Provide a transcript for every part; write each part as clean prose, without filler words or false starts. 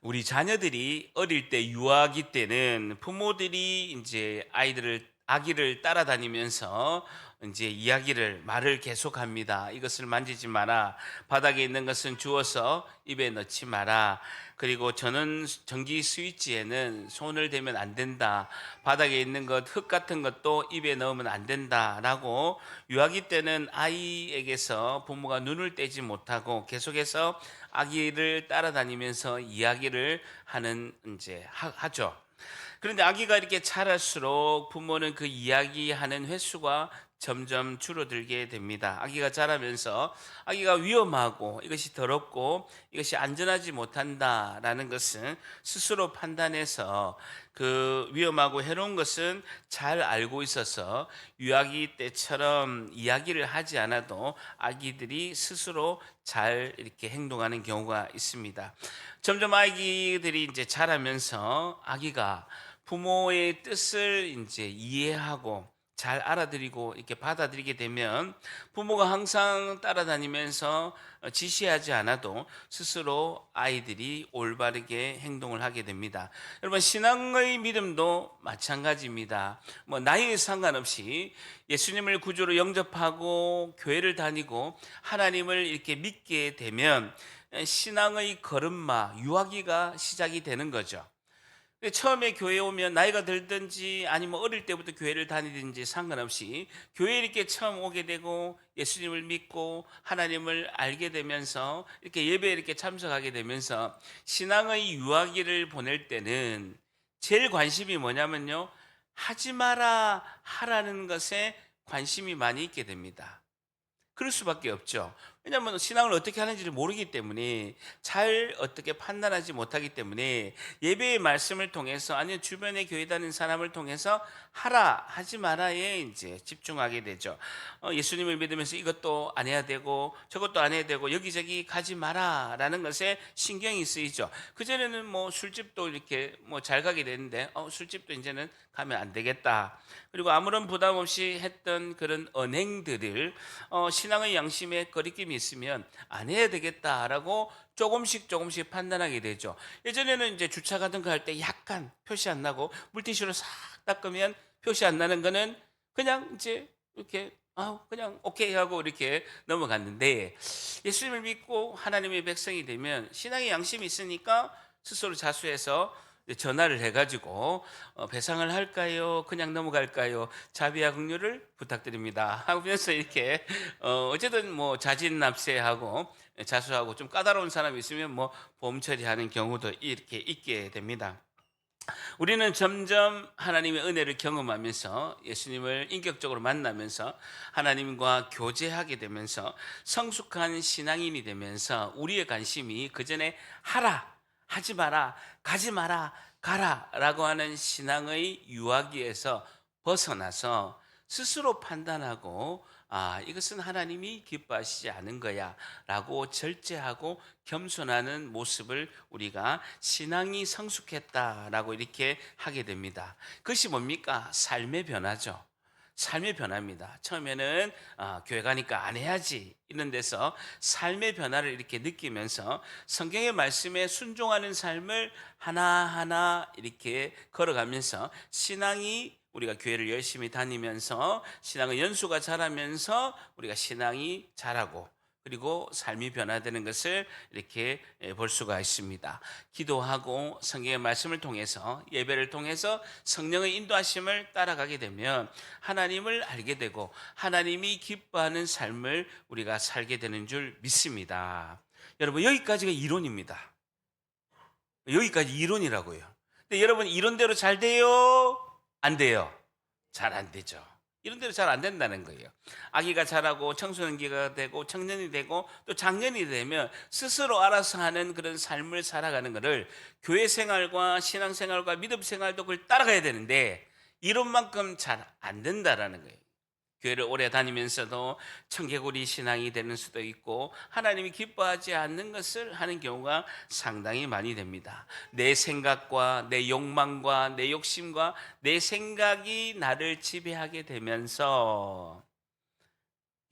우리 자녀들이 어릴 때 유아기 때는 부모들이 이제 아기를 따라다니면서 이제 이야기를 말을 계속합니다. 이것을 만지지 마라. 바닥에 있는 것은 주워서 입에 넣지 마라. 그리고 저는 전기 스위치에는 손을 대면 안 된다. 바닥에 있는 것, 흙 같은 것도 입에 넣으면 안 된다라고 유아기 때는 아이에게서 부모가 눈을 떼지 못하고 계속해서 아기를 따라다니면서 이야기를 하는 하죠. 그런데 아기가 이렇게 자랄수록 부모는 그 이야기하는 횟수가 점점 줄어들게 됩니다. 아기가 자라면서 아기가 위험하고 이것이 더럽고 이것이 안전하지 못한다라는 것은 스스로 판단해서 그 위험하고 해로운 것은 잘 알고 있어서 유아기 때처럼 이야기를 하지 않아도 아기들이 스스로 잘 이렇게 행동하는 경우가 있습니다. 점점 아기들이 이제 자라면서 아기가 부모의 뜻을 이제 이해하고 잘 알아들이고 이렇게 받아들이게 되면 부모가 항상 따라다니면서 지시하지 않아도 스스로 아이들이 올바르게 행동을 하게 됩니다. 여러분, 신앙의 믿음도 마찬가지입니다. 뭐 나이에 상관없이 예수님을 구주로 영접하고 교회를 다니고 하나님을 이렇게 믿게 되면 신앙의 걸음마, 유아기가 시작이 되는 거죠. 처음에 교회에 오면 나이가 들든지 아니면 어릴 때부터 교회를 다니든지 상관없이 교회에 이렇게 처음 오게 되고 예수님을 믿고 하나님을 알게 되면서 이렇게 예배에 이렇게 참석하게 되면서 신앙의 유아기를 보낼 때는 제일 관심이 뭐냐면요, 하지 마라 하라는 것에 관심이 많이 있게 됩니다. 그럴 수밖에 없죠. 왜냐하면 신앙을 어떻게 하는지를 모르기 때문에, 잘 어떻게 판단하지 못하기 때문에 예배의 말씀을 통해서 아니면 주변의 교회 다니는 사람을 통해서 하라 하지 마라에 이제 집중하게 되죠. 예수님을 믿으면서 이것도 안 해야 되고 저것도 안 해야 되고 여기저기 가지 마라라는 것에 신경이 쓰이죠. 그전에는 뭐 술집도 이렇게 뭐 잘 가게 되는데 술집도 이제는 가면 안 되겠다. 그리고 아무런 부담 없이 했던 그런 언행들을 신앙의 양심에 거리낌이 있으면 안 해야 되겠다라고 조금씩 판단하게 되죠. 예전에는 이제 주차 같은 거 할 때 약간 표시 안 나고 물티슈로 싹 닦으면 표시 안 나는 거는 그냥 이제 이렇게 그냥 오케이 하고 이렇게 넘어갔는데, 예수님을 믿고 하나님의 백성이 되면 신앙의 양심이 있으니까 스스로 자수해서 전화를 해가지고 배상을 할까요? 그냥 넘어갈까요? 자비와 긍휼을 부탁드립니다 하면서 이렇게 어쨌든 뭐 자진납세하고 자수하고, 좀 까다로운 사람이 있으면 뭐 보험 처리하는 경우도 이렇게 있게 됩니다. 우리는 점점 하나님의 은혜를 경험하면서 예수님을 인격적으로 만나면서 하나님과 교제하게 되면서 성숙한 신앙인이 되면서 우리의 관심이 그전에 하라, 하지 마라, 가지 마라, 가라라고 하는 신앙의 유아기에서 벗어나서 스스로 판단하고 이것은 하나님이 기뻐하시지 않은 거야라고 절제하고 겸손하는 모습을 우리가 신앙이 성숙했다라고 이렇게 하게 됩니다. 그것이 뭡니까? 삶의 변화죠. 삶의 변화입니다. 처음에는 교회 가니까 안 해야지 이런 데서 삶의 변화를 이렇게 느끼면서 성경의 말씀에 순종하는 삶을 하나하나 이렇게 걸어가면서 신앙이, 우리가 교회를 열심히 다니면서 신앙의 연수가 자라면서 우리가 신앙이 자라고 그리고 삶이 변화되는 것을 이렇게 볼 수가 있습니다. 기도하고 성경의 말씀을 통해서 예배를 통해서 성령의 인도하심을 따라가게 되면 하나님을 알게 되고 하나님이 기뻐하는 삶을 우리가 살게 되는 줄 믿습니다. 여러분, 여기까지가 이론입니다. 여기까지 이론이라고요. 근데 여러분, 이론대로 잘 돼요? 안 돼요? 잘 안 되죠. 이런대로 잘 안 된다는 거예요. 아기가 자라고 청소년기가 되고 청년이 되고 또 장년이 되면 스스로 알아서 하는 그런 삶을 살아가는 것을, 교회 생활과 신앙 생활과 믿음 생활도 그걸 따라가야 되는데 이론만큼 잘 안 된다라는 거예요. 교회를 오래 다니면서도 청개구리 신앙이 되는 수도 있고 하나님이 기뻐하지 않는 것을 하는 경우가 상당히 많이 됩니다. 내 생각과 내 욕망과 내 욕심과 내 생각이 나를 지배하게 되면서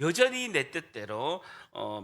여전히 내 뜻대로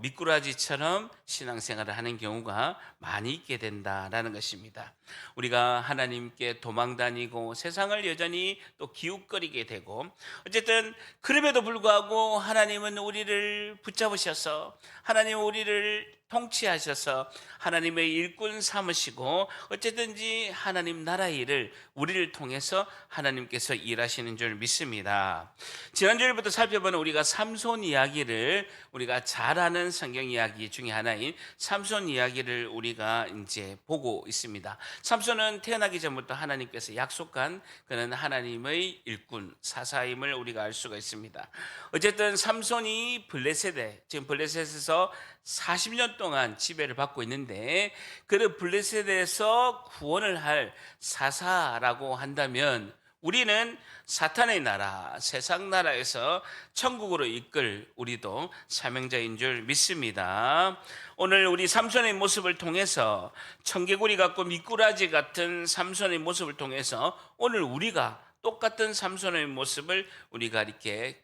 미꾸라지처럼 신앙생활을 하는 경우가 많이 있게 된다라는 것입니다. 우리가 하나님께 도망다니고 세상을 여전히 또 기웃거리게 되고, 어쨌든 그럼에도 불구하고 하나님은 우리를 붙잡으셔서, 하나님은 우리를 통치하셔서 하나님의 일꾼 삼으시고, 어쨌든지 하나님 나라 일을 우리를 통해서 하나님께서 일하시는 줄 믿습니다. 지난주일부터 살펴본 우리가 삼손 이야기를, 우리가 잘 아는 성경 이야기 중에 하나인 삼손 이야기를 우리가 이제 보고 있습니다. 삼손은 태어나기 전부터 하나님께서 약속한 그는 하나님의 일꾼 사사임을 우리가 알 수가 있습니다. 어쨌든 삼손이 블레셋에, 지금 블레셋에서 40년 동안 지배를 받고 있는데, 그 블레셋에서 구원을 할 사사라고 한다면 우리는 사탄의 나라, 세상 나라에서 천국으로 이끌 우리도 사명자인 줄 믿습니다. 오늘 우리 삼손의 모습을 통해서, 청개구리 같고 미꾸라지 같은 삼손의 모습을 통해서 오늘 우리가 똑같은 삼손의 모습을 우리가 이렇게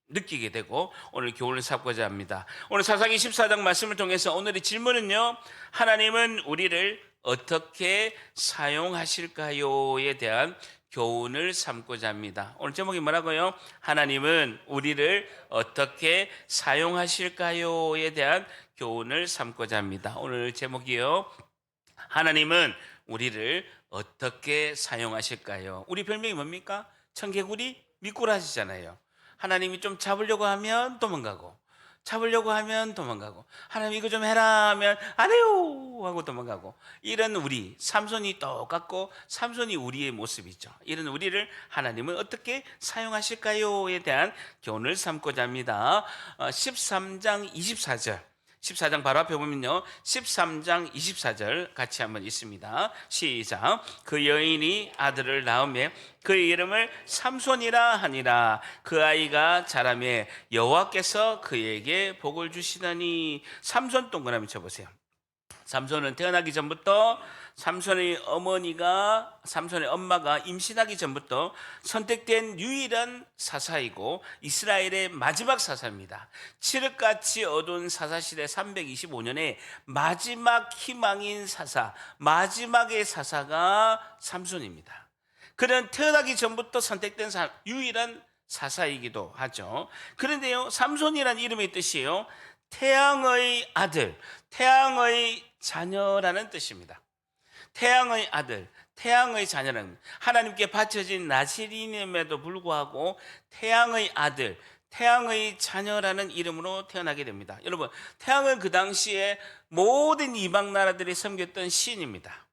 느끼게 되고 오늘 교훈을 삼고자 합니다. 오늘 사사기 14장 말씀을 통해서 오늘의 질문은요, 하나님은 우리를 어떻게 사용하실까요에 대한 교훈을 삼고자 합니다. 오늘 제목이 뭐라고요? 하나님은 우리를 어떻게 사용하실까요에 대한 교훈을 삼고자 합니다. 오늘 제목이요, 하나님은 우리를 어떻게 사용하실까요? 우리 별명이 뭡니까? 청개구리, 미꾸라지잖아요. 하나님이 좀 잡으려고 하면 도망가고, 잡으려고 하면 도망가고, 하나님 이거 좀 해라 하면 안 해요 하고 도망가고, 이런 우리 삼손이 똑같고, 삼손이 우리의 모습이죠. 이런 우리를 하나님은 어떻게 사용하실까요에 대한 교훈을 삼고자 합니다. 13장 24절, 14장 바로 앞에 보면요, 13장 24절 같이 한번 있습니다. 시작. 그 여인이 아들을 낳으며 그의 이름을 삼손이라 하니라. 그 아이가 자라매 여호와께서 그에게 복을 주시다니. 삼손 동그라미 쳐보세요. 삼손은 태어나기 전부터, 삼손의 엄마가 임신하기 전부터 선택된 유일한 사사이고 이스라엘의 마지막 사사입니다. 칠흑같이 어두운 사사시대 325년에 마지막 희망인 사사, 마지막의 사사가 삼손입니다. 그는 태어나기 전부터 선택된 유일한 사사이기도 하죠. 그런데요, 삼손이라는 이름의 뜻이에요, 태양의 아들, 태양의 자녀라는 뜻입니다. 태양의 아들, 태양의 자녀는 하나님께 바쳐진 나실인임에도 불구하고 태양의 아들, 태양의 자녀라는 이름으로 태어나게 됩니다. 여러분, 태양은 그 당시에 모든 이방 나라들이 섬겼던 신입니다.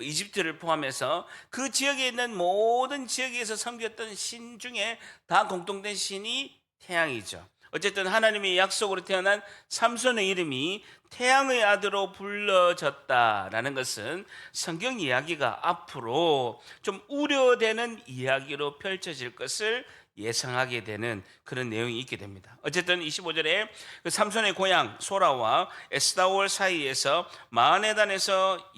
이집트를 포함해서 그 지역에 있는 모든 지역에서 섬겼던 신 중에 다 공통된 신이 태양이죠. 어쨌든 하나님의 약속으로 태어난 삼손의 이름이 태양의 아들로 불러졌다라는 것은 성경 이야기가 앞으로 좀 우려되는 이야기로 펼쳐질 것을 예상하게 되는 그런 내용이 있게 됩니다. 어쨌든 25절에 그 삼손의 고향 소라와 에스다올 사이에서 마하네단에서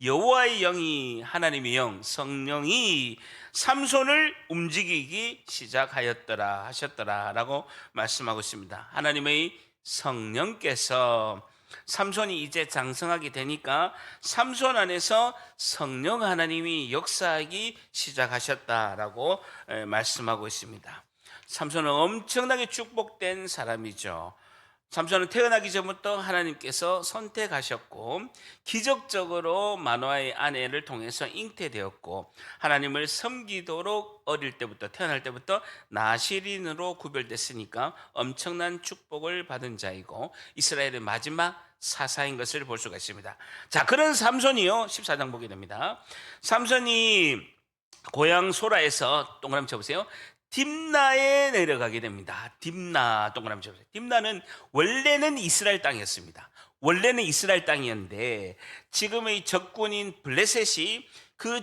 여호와의 영이, 하나님의 영, 성령이 삼손을 움직이기 시작하였더라 하셨더라라고 말씀하고 있습니다. 하나님의 성령께서, 삼손이 이제 장성하게 되니까 삼손 안에서 성령 하나님이 역사하기 시작하셨다라고 말씀하고 있습니다. 삼손은 엄청나게 축복된 사람이죠. 삼손은 태어나기 전부터 하나님께서 선택하셨고, 기적적으로 마노아의 아내를 통해서 잉태되었고, 하나님을 섬기도록 어릴 때부터, 태어날 때부터 나실인으로 구별됐으니까 엄청난 축복을 받은 자이고 이스라엘의 마지막 사사인 것을 볼 수가 있습니다. 자, 그런 삼손이요, 14장 보게 됩니다. 삼손이 고향 소라에서 동그라미 쳐보세요. 딥나에 내려가게 됩니다. 딥나, 동그라미 쳐보세요. 딥나는 원래는 이스라엘 땅이었습니다. 원래는 이스라엘 땅이었는데 지금의 적군인 블레셋이 그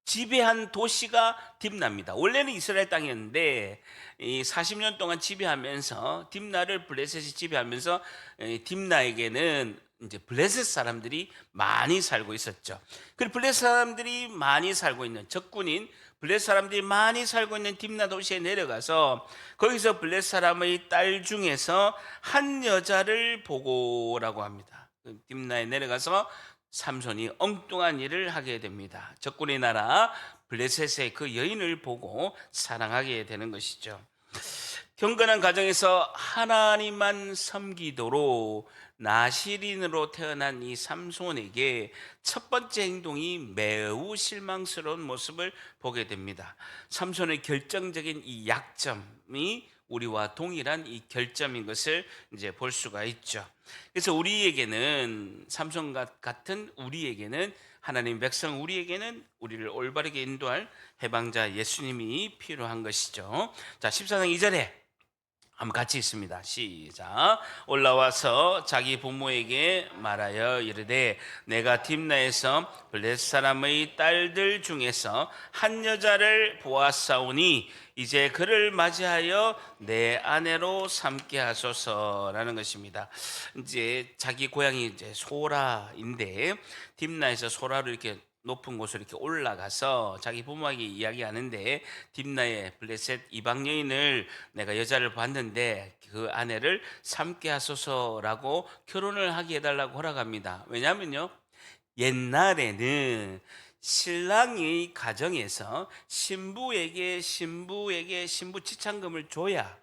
지배한 도시가 딥나입니다. 원래는 이스라엘 땅이었는데 이 40년 동안 지배하면서, 딥나를 블레셋이 지배하면서 딥나에게는 이제 블레셋 사람들이 많이 살고 있었죠. 그 블레셋 사람들이 많이 살고 있는 적군인 블레셋 사람들이 많이 살고 있는 딥나 도시에 내려가서 거기서 블레셋 사람의 딸 중에서 한 여자를 보고라고 합니다. 딥나에 내려가서 삼손이 엉뚱한 일을 하게 됩니다. 적군의 나라 블레셋의 그 여인을 보고 사랑하게 되는 것이죠. 경건한 가정에서 하나님만 섬기도록 나시린으로 태어난 이 삼손에게 첫 번째 행동이 매우 실망스러운 모습을 보게 됩니다. 삼손의 결정적인 이 약점이 우리와 동일한 이 결점인 것을 이제 볼 수가 있죠. 그래서 우리에게는 삼손 같은 우리에게는 하나님 백성 우리에게는 우리를 올바르게 인도할 해방자 예수님이 필요한 것이죠. 자, 14장 2절에 한번 같이 있습니다. 시작. 올라와서 자기 부모에게 말하여 이르되 내가 딥나에서 블레셋 사람의 딸들 중에서 한 여자를 보았사오니 이제 그를 맞이하여 내 아내로 삼게 하소서라는 것입니다. 이제 자기 고향이 이제 소라인데 딥나에서 소라로 이렇게 높은 곳으로 이렇게 올라가서 자기 부모에게 이야기하는데 딥나의 블레셋 이방 여인을 내가 여자를 봤는데 그 아내를 삼게 하소서라고 결혼을 하게 해달라고 허락합니다. 왜냐하면요, 옛날에는 신랑의 가정에서 신부에게 신부 지참금을 줘야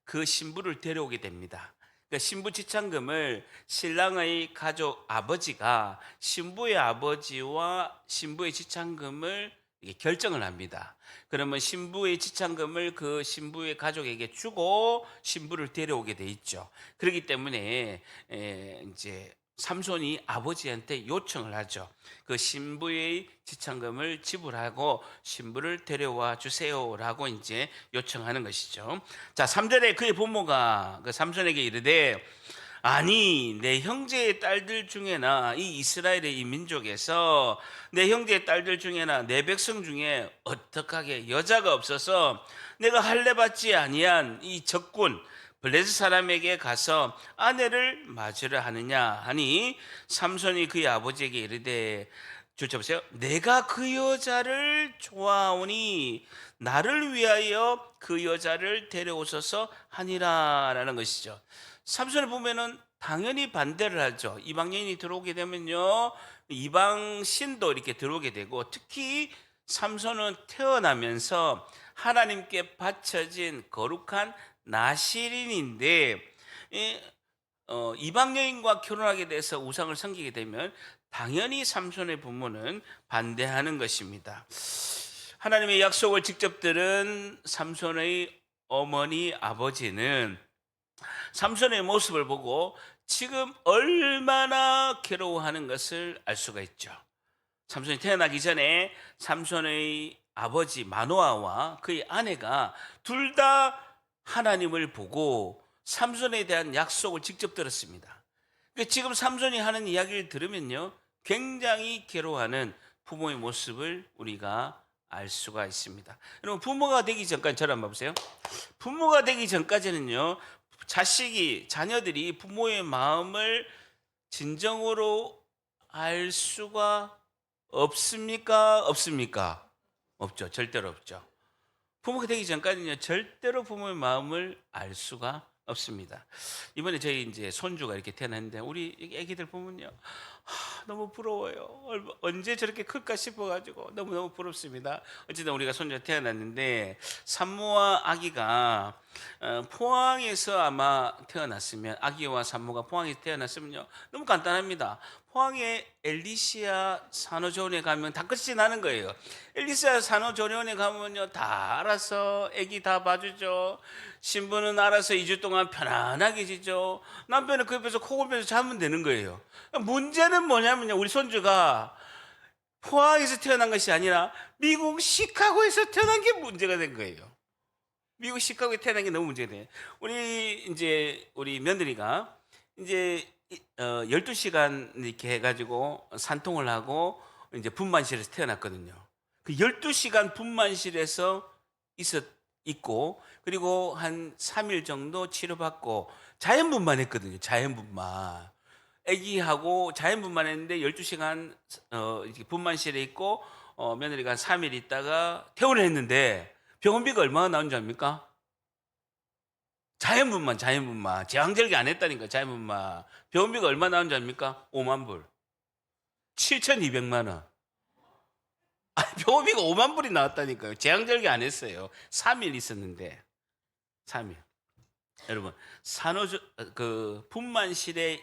그 신부를 데려오게 됩니다. 그러니까 신부 지참금을 신랑의 가족 아버지가 신부의 아버지와 신부의 지참금을 결정을 합니다. 그러면 신부의 지참금을 그 신부의 가족에게 주고 신부를 데려오게 돼 있죠. 그렇기 때문에 이제 삼손이 아버지한테 요청을 하죠. 그 신부의 지참금을 지불하고 신부를 데려와 주세요라고 이제 요청하는 것이죠. 자, 3절에 그의 부모가 그 삼손에게 이르되 아니 내 형제의 딸들 중에나 이 이스라엘의 이 민족에서 내 형제의 딸들 중에나 내 백성 중에 어떡하게 여자가 없어서 내가 할례 받지 아니한 이 적군 블레셋 사람에게 가서 아내를 맞으려 하느냐 하니 삼손이 그의 아버지에게 이르되 줄쳐 보세요. 내가 그 여자를 좋아하오니 나를 위하여 그 여자를 데려오소서 하니라라는 것이죠. 삼손을 보면은 당연히 반대를 하죠. 이방 여인이 들어오게 되면요, 이방 신도 이렇게 들어오게 되고, 특히 삼손은 태어나면서 하나님께 바쳐진 거룩한 나시린인데 이방 여인과 결혼하게 돼서 우상을 섬기게 되면 당연히 삼손의 부모는 반대하는 것입니다. 하나님의 약속을 직접 들은 삼손의 어머니 아버지는 삼손의 모습을 보고 지금 얼마나 괴로워하는 것을 알 수가 있죠. 삼손이 태어나기 전에 삼손의 아버지 마노아와 그의 아내가 둘 다 하나님을 보고 삼손에 대한 약속을 직접 들었습니다. 지금 삼손이 하는 이야기를 들으면요, 굉장히 괴로워하는 부모의 모습을 우리가 알 수가 있습니다. 여러분, 부모가 되기 전까지 저를 한번 보세요. 부모가 되기 전까지는요, 자녀들이 부모의 마음을 진정으로 알 수가 없습니까? 없습니까? 없죠. 절대로 없죠. 부모가 되기 전까지는요, 절대로 부모의 마음을 알 수가 없습니다. 이번에 저희 이제 손주가 이렇게 태어났는데 우리 애기들 보면요, 너무 부러워요. 언제 저렇게 클까 싶어가지고 너무너무 부럽습니다. 어쨌든 우리가 손주가 태어났는데 산모와 아기가 포항에서 아마 태어났으면, 아기와 산모가 포항에서 태어났으면요, 너무 간단합니다. 포항에 엘리시아 산후조리원에 가면 다 끝이 나는 거예요. 엘리시아 산후조리원에 가면요, 다 알아서 아기 다 봐주죠. 신부는 알아서 2주 동안 편안하게 지죠. 남편은 그 옆에서 코 골면서 자면 되는 거예요. 문제는 뭐냐면요, 우리 손주가 포항에서 태어난 것이 아니라 미국 시카고에서 태어난 게 문제가 된 거예요. 미국 시카고에 태어난 게 너무 문제가 돼요. 우리 며느리가 이제 12시간 이렇게 해가지고 산통을 하고 이제 분만실에서 태어났거든요. 그 12시간 분만실에서 있고, 그리고 한 3일 정도 치료받고 자연분만 했거든요. 자연분만. 아기하고 자연분만 했는데 12시간 분만실에 있고 며느리가 한 3일 있다가 퇴원을 했는데 병원비가 얼마나 나온 줄 압니까? 자연분만 제왕절개 안 했다니까. 자연분만 병원비가 얼마 나온 줄 압니까? 5만 불, 7,200만 원. 병원비가 5만 불이 나왔다니까요. 제왕절개 안 했어요. 3일 있었는데. 3일. 여러분, 그 분만실에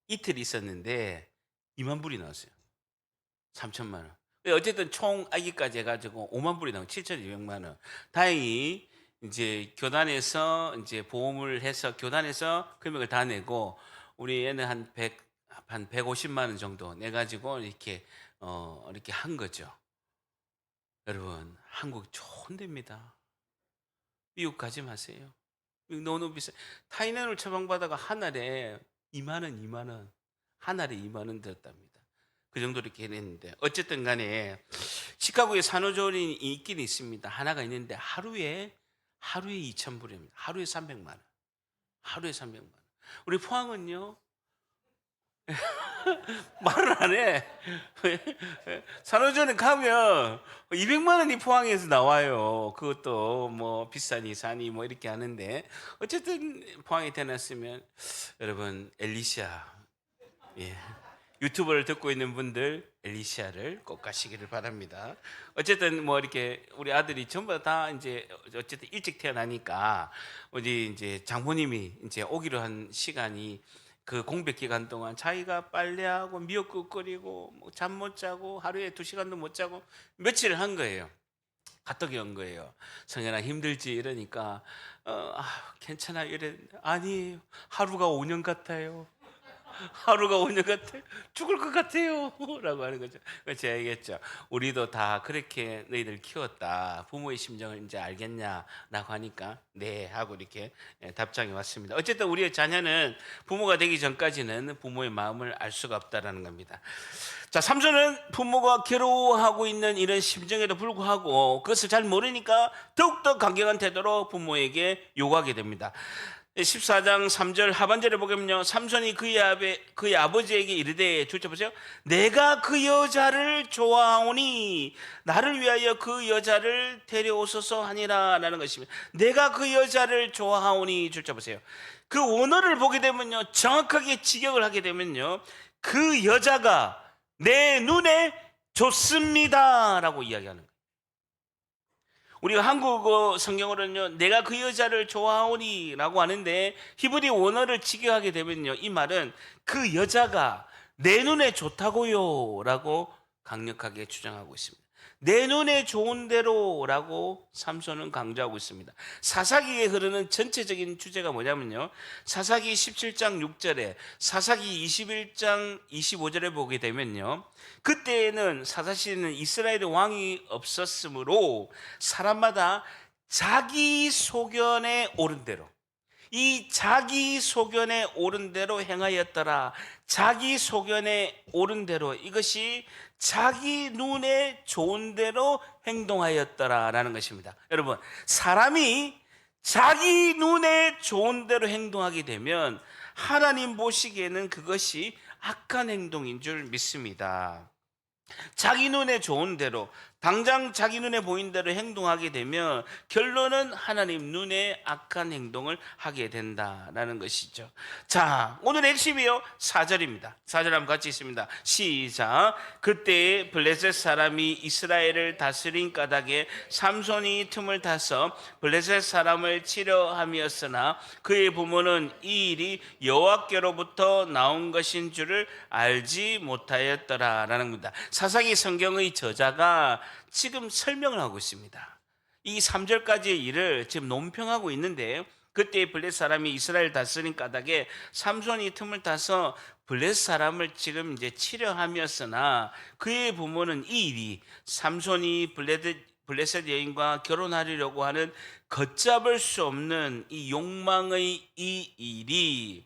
이틀 있었는데 2만 불이 나왔어요. 3천만 원. 어쨌든 총 아기까지 해가지고 5만 불이 나오고 7,200만 원. 다행히 이제 교단에서 이제 보험을 해서 교단에서 금액을 다 내고 우리 애는 한 150만 원 정도 내 가지고 이렇게 한 거죠. 여러분, 한국 좋은 데입니다. 미국 가지 마세요. 미국 너무 비싸요. 타이난을 처방받아가 한 알에 2만 원, 2만 원. 한 알에 2만 원 들었답니다. 그 정도로 이렇게 했는데 어쨌든 간에 시카고에 산후조리원이 있긴 있습니다. 하나가 있는데 하루에 2,000불입니다. 하루에 300만 원. 하루에 300만 원. 우리 포항은요. 말을 안 해. 산후조리원 가면 200만 원이 포항에서 나와요. 그것도 뭐 비싸니 사니 뭐 이렇게 하는데 어쨌든 포항에 태어났으면 여러분 엘리샤, 예, 유튜브를 듣고 있는 분들 엘리시아를 꼭 가시기를 바랍니다. 어쨌든 뭐 이렇게 우리 아들이 전부 다 이제 어쨌든 일찍 태어나니까 어디 이제 장모님이 이제 오기로 한 시간이 그 공백 기간 동안 자기가 빨래하고 미역국 끓이고 뭐 잠 못 자고 하루에 2시간도 못 자고 며칠을 한 거예요. 카톡이 온 거예요. 성현아 힘들지 이러니까 괜찮아 이래. 아니에요. 하루가 5년 같아요. 하루가 5년 같아 죽을 것 같아요 라고 하는 거죠. 제가 얘기했죠. 우리도 다 그렇게 너희들 키웠다. 부모의 심정을 이제 알겠냐 라고 하니까 네 하고 이렇게 답장이 왔습니다. 어쨌든 우리의 자녀는 부모가 되기 전까지는 부모의 마음을 알 수가 없다라는 겁니다. 자, 삼손은 부모가 괴로워하고 있는 이런 심정에도 불구하고 그것을 잘 모르니까 더욱더 강경한 태도로 부모에게 요구하게 됩니다. 14장 3절 하반절에 보면요, 삼손이 그의 아버지에게 이르되, 줄쳐 보세요. 내가 그 여자를 좋아하오니 나를 위하여 그 여자를 데려오소서 하니라 라는 것입니다. 내가 그 여자를 좋아하오니, 줄쳐 보세요. 그 원어를 보게 되면요, 정확하게 직역을 하게 되면요, 그 여자가 내 눈에 좋습니다 라고 이야기하는 거예요. 우리가 한국어 성경으로는요, 내가 그 여자를 좋아하오니 라고 하는데 히브리 원어를 직역하게 되면요, 이 말은 그 여자가 내 눈에 좋다고요 라고 강력하게 주장하고 있습니다. 내 눈에 좋은 대로 라고 삼손은 강조하고 있습니다. 사사기에 흐르는 전체적인 주제가 뭐냐면요, 사사기 17장 6절에 사사기 21장 25절에 보게 되면요, 그때에는 사사시대는 이스라엘의 왕이 없었으므로 사람마다 자기 소견에 오른 대로, 이 자기 소견에 오른 대로 행하였더라. 자기 소견에 오른 대로, 이것이 자기 눈에 좋은 대로 행동하였더라라는 것입니다. 여러분, 사람이 자기 눈에 좋은 대로 행동하게 되면 하나님 보시기에는 그것이 악한 행동인 줄 믿습니다. 자기 눈에 좋은 대로, 당장 자기 눈에 보인 대로 행동하게 되면 결론은 하나님 눈에 악한 행동을 하게 된다라는 것이죠. 자, 오늘의 핵심이요, 4절입니다. 4절 한번 같이 있습니다. 시작. 그때 블레셋 사람이 이스라엘을 다스린 까닭에 삼손이 틈을 타서 블레셋 사람을 치려 함이었으나 그의 부모는 이 일이 여호와께로부터 나온 것인 줄을 알지 못하였더라라는 겁니다. 사사기 성경의 저자가 지금 설명을 하고 있습니다. 이 3절까지의 일을 지금 논평하고 있는데, 그때 블레셋 사람이 이스라엘 다스린 까닭에 삼손이 틈을 타서 블레셋 사람을 지금 이제 치려 함이었으나 그의 부모는 이 일이 삼손이 블레셋 여인과 결혼하려고 하는 걷잡을 수 없는 이 욕망의 이 일이,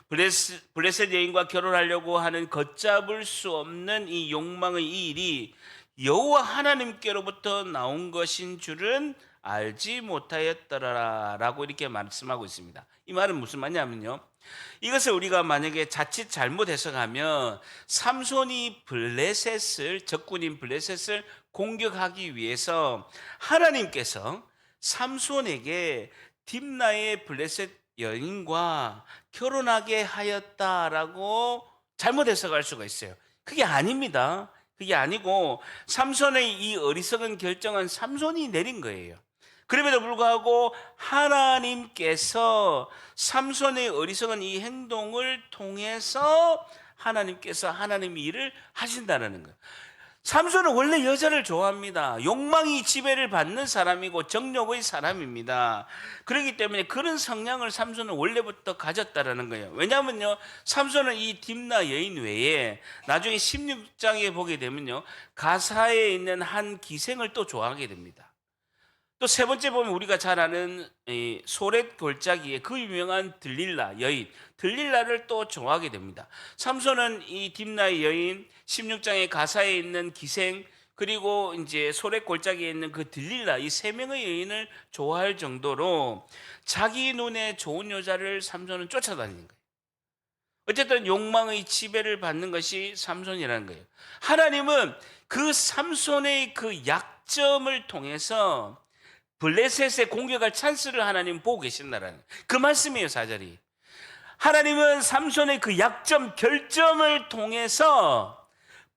블레셋 여인과 결혼하려고 하는 걷잡을 수 없는 이 욕망의 이 일이 여호와 하나님께로부터 나온 것인 줄은 알지 못하였더라라고 이렇게 말씀하고 있습니다. 이 말은 무슨 말이냐면요. 이것을 우리가 만약에 자칫 잘못 해석하면 삼손이 적군인 블레셋을 공격하기 위해서 하나님께서 삼손에게 딥나의 블레셋 여인과 결혼하게 하였다라고 잘못 해석할 수가 있어요. 그게 아닙니다. 그게 아니고 삼손의 이 어리석은 결정은 삼손이 내린 거예요. 그럼에도 불구하고 하나님께서 삼손의 어리석은 이 행동을 통해서 하나님께서 하나님의 일을 하신다는 거예요. 삼손은 원래 여자를 좋아합니다. 욕망이 지배를 받는 사람이고 정욕의 사람입니다. 그렇기 때문에 그런 성향을 삼손은 원래부터 가졌다라는 거예요. 왜냐하면요, 삼손은 이 딥나 여인 외에 나중에 16장에 보게 되면요, 가사에 있는 한 기생을 또 좋아하게 됩니다. 또 세 번째 보면 우리가 잘 아는 소렛 골짜기의 그 유명한 들릴라 여인, 들릴라를 또 좋아하게 됩니다. 삼손은 이 딥나의 여인, 16장의 가사에 있는 기생, 그리고 이제 소렛 골짜기에 있는 그 들릴라, 이 세 명의 여인을 좋아할 정도로 자기 눈에 좋은 여자를 삼손은 쫓아다니는 거예요. 어쨌든 욕망의 지배를 받는 것이 삼손이라는 거예요. 하나님은 그 삼손의 그 약점을 통해서 블레셋의 공격할 찬스를 하나님 보고 계신다라는 그 말씀이에요. 4절이 하나님은 삼손의 그 약점 결점을 통해서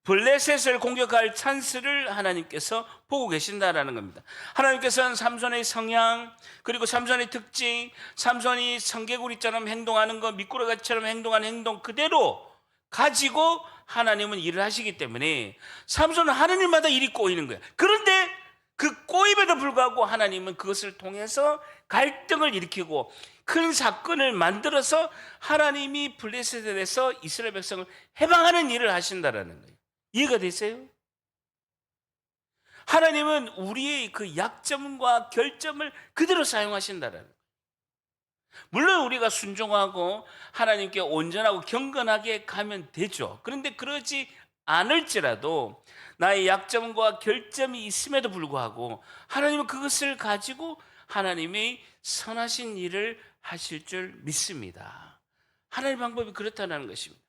블레셋을 공격할 찬스를 하나님께서 보고 계신다라는 겁니다. 하나님께서는 삼손의 성향, 그리고 삼손의 특징, 삼손이 청개구리처럼 행동하는 것, 미꾸라지처럼 행동하는 행동 그대로 가지고 하나님은 일을 하시기 때문에 삼손은 하나님마다 일이 꼬이는 거예요. 그런데 그 꼬임에도 불구하고 하나님은 그것을 통해서 갈등을 일으키고 큰 사건을 만들어서 하나님이 블레셋에 대해서 이스라엘 백성을 해방하는 일을 하신다라는 거예요. 이해가 되세요? 하나님은 우리의 그 약점과 결점을 그대로 사용하신다라는 거예요. 물론 우리가 순종하고 하나님께 온전하고 경건하게 가면 되죠. 그런데 그러지 않을지라도 나의 약점과 결점이 있음에도 불구하고 하나님은 그것을 가지고 하나님의 선하신 일을 하실 줄 믿습니다. 하나님의 방법이 그렇다는 것입니다.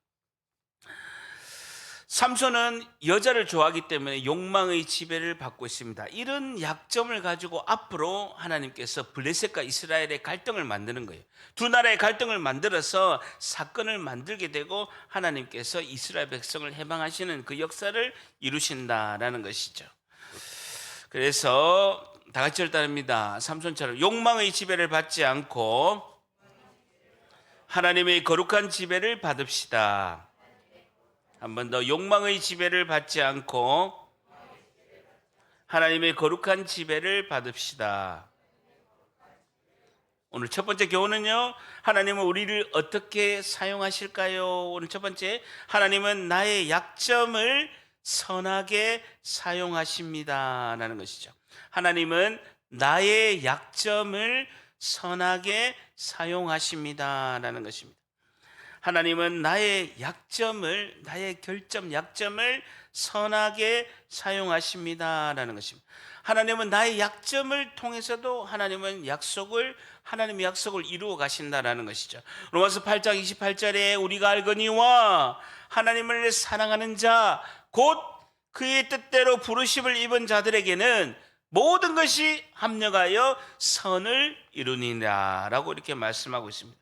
삼손은 여자를 좋아하기 때문에 욕망의 지배를 받고 있습니다. 이런 약점을 가지고 앞으로 하나님께서 블레셋과 이스라엘의 갈등을 만드는 거예요. 두 나라의 갈등을 만들어서 사건을 만들게 되고 하나님께서 이스라엘 백성을 해방하시는 그 역사를 이루신다라는 것이죠. 그래서 다 같이 따릅니다. 삼손처럼 욕망의 지배를 받지 않고 하나님의 거룩한 지배를 받읍시다. 한 번 더, 욕망의 지배를 받지 않고 하나님의 거룩한 지배를 받읍시다. 오늘 첫 번째 교훈은요, 하나님은 우리를 어떻게 사용하실까요? 오늘 첫 번째, 하나님은 나의 약점을 선하게 사용하십니다 라는 것이죠. 하나님은 나의 약점을 선하게 사용하십니다 라는 것입니다. 하나님은 나의 약점을, 나의 결점, 약점을 선하게 사용하십니다라는 것입니다. 하나님은 나의 약점을 통해서도 하나님의 약속을 이루어 가신다라는 것이죠. 로마서 8장 28절에 우리가 알거니와 하나님을 사랑하는 자, 곧 그의 뜻대로 부르심을 입은 자들에게는 모든 것이 합력하여 선을 이루니라라고 이렇게 말씀하고 있습니다.